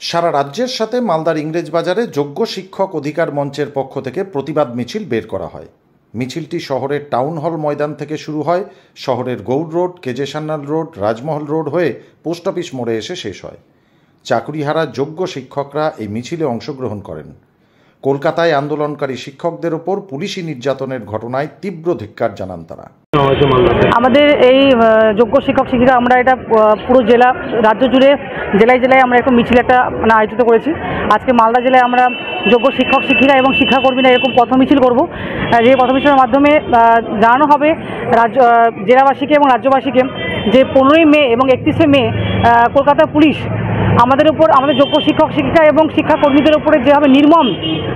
সারা রাজ্যের সাথে মালদার ইংরেজবাজারে যোগ্য শিক্ষক অধিকার মঞ্চের পক্ষ থেকে প্রতিবাদ মিছিল বের করা হয়। মিছিলটি শহরের টাউন হল ময়দান থেকে শুরু হয়, শহরের গৌড় রোড, কেজে সান্যাল রোড, রাজমহল রোড হয়ে পোস্ট অফিস মোড়ে এসে শেষ হয়। চাকুরিহারা যোগ্য শিক্ষকরা এই মিছিলে অংশগ্রহণ করেন। কলকাতায় আন্দোলনকারী শিক্ষকদের ওপর পুলিশি নির্যাতনের ঘটনায় তীব্র ধিক্কার জানান তারা। আমাদের এই যোগ্য শিক্ষক শিক্ষিকা আমরা এটা পুরো জেলা রাজ্য জুড়ে জেলায় জেলায় আমরা এরকম মিছিল একটা আয়োজিত করেছি। আজকে মালদা জেলায় আমরা যোগ্য শিক্ষক শিক্ষিকা এবং শিক্ষাকর্মীরা এরকম পথ মিছিল করব, যে পথ মিছিলের মাধ্যমে জানানো হবে জেলাবাসীকে এবং রাজ্যবাসীকে যে 15ই মে এবং 31শে মে কলকাতা পুলিশ আমাদের উপর, আমাদের যোগ্য শিক্ষক শিক্ষিকা এবং শিক্ষাকর্মীদের উপরে যেভাবে নির্মম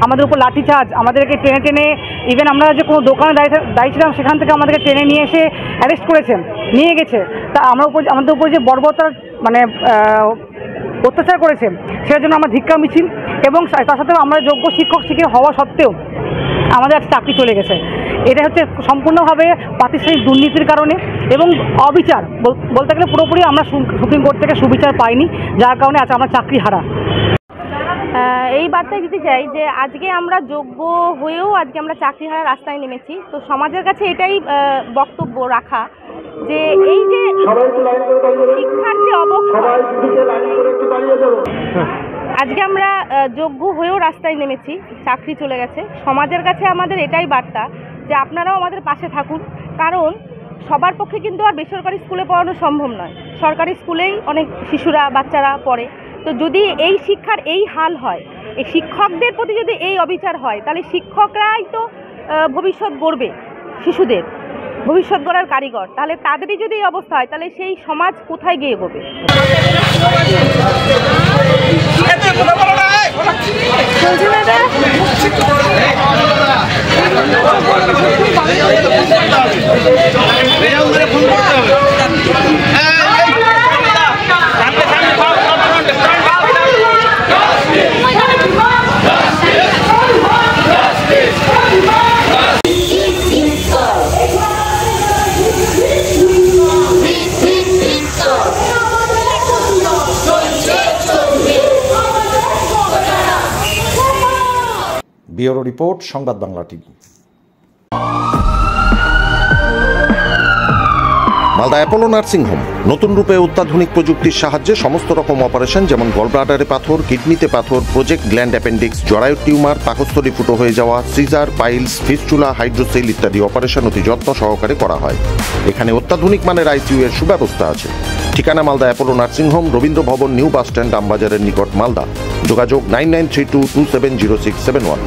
আমাদের উপর লাঠিচার্জ, আমাদেরকে টেনে টেনে, ইভেন আমরা যে কোনো দোকানে দাঁড়িয়ে ছিলাম সেখান থেকে আমাদেরকে টেনে নিয়ে এসে অ্যারেস্ট করেছেন, নিয়ে গেছে। তা আমাদের উপর যে বর্বরতার অত্যাচার করেছে সেটার জন্য আমরা ধিক্কার মিছিল, এবং তার সাথে আমরা যোগ্য শিক্ষক শিক্ষিকা হওয়া সত্ত্বেও আমাদের একটা চাকরি চলে গেছে। এটা হচ্ছে সম্পূর্ণভাবে প্রাতিষ্ঠানিক দুর্নীতির কারণে এবং অবিচার, বলতে গেলে পুরোপুরি আমরা সুপ্রিম কোর্ট থেকে সুবিচার পাইনি, যার কারণে আজ আমরা চাকরি হারা। এই বার্তায় দিতে চাই যে আজকে আমরা যোগ্য হয়েও আজকে আমরা চাকরি হারার রাস্তায় নেমেছি। তো সমাজের কাছে এটাই বক্তব্য রাখা যে এই যে শিক্ষার যে অবক্ষয়, আজকে আমরা যোগ্য হয়েও রাস্তায় নেমেছি, চাকরি চলে গেছে। সমাজের কাছে আমাদের এটাই বার্তা যে আপনারাও আমাদের পাশে থাকুন, কারণ সবার পক্ষে কিন্তু আর বেসরকারি স্কুলে পড়ানো সম্ভব নয়। সরকারি স্কুলেই অনেক শিশুরা, বাচ্চারা পড়ে। তো যদি এই শিক্ষার এই হাল হয়, এই শিক্ষকদের প্রতি যদি এই অবিচার হয়, তাহলে শিক্ষকরাই তো ভবিষ্যৎ গড়বে, শিশুদের ভবিষ্যৎ গড়ার কারিগর। তাহলে তাদেরই যদি এই অবস্থা হয়, তাহলে সেই সমাজ কোথায় গিয়ে এগোবে? ব্যুরো রিপোর্ট, সংবাদ Bangla TV. Malda Apollo nursing home নতুন রূপে অত্যাধুনিক প্রযুক্তির সাহায্যে সমস্ত রকম অপারেশন, যেমন গলব্লাডারে পাথর, কিডনিতে পাথর, প্রজেক্ট গ্ল্যান্ড অ্যাপেন্ডিক্স, জরায়ুর টিউমার, পাকস্থলী ফুটো হয়ে যাওয়া, সিজার, পাইলস, ফিস্টুলা, হাইড্রোসেল ইত্যাদি অপারেশন অতি যত্ন সহকারে করা হয়। এখানে অত্যাধুনিক মানের আইসিইউ এর সুব্যবস্থা আছে। ঠিকানা Malda Apollo nursing home, Rabindra ভবন, নিউ বাস স্ট্যান্ড, আমবাজারের নিকট, মালদা। যোগাযোগ 9932270671।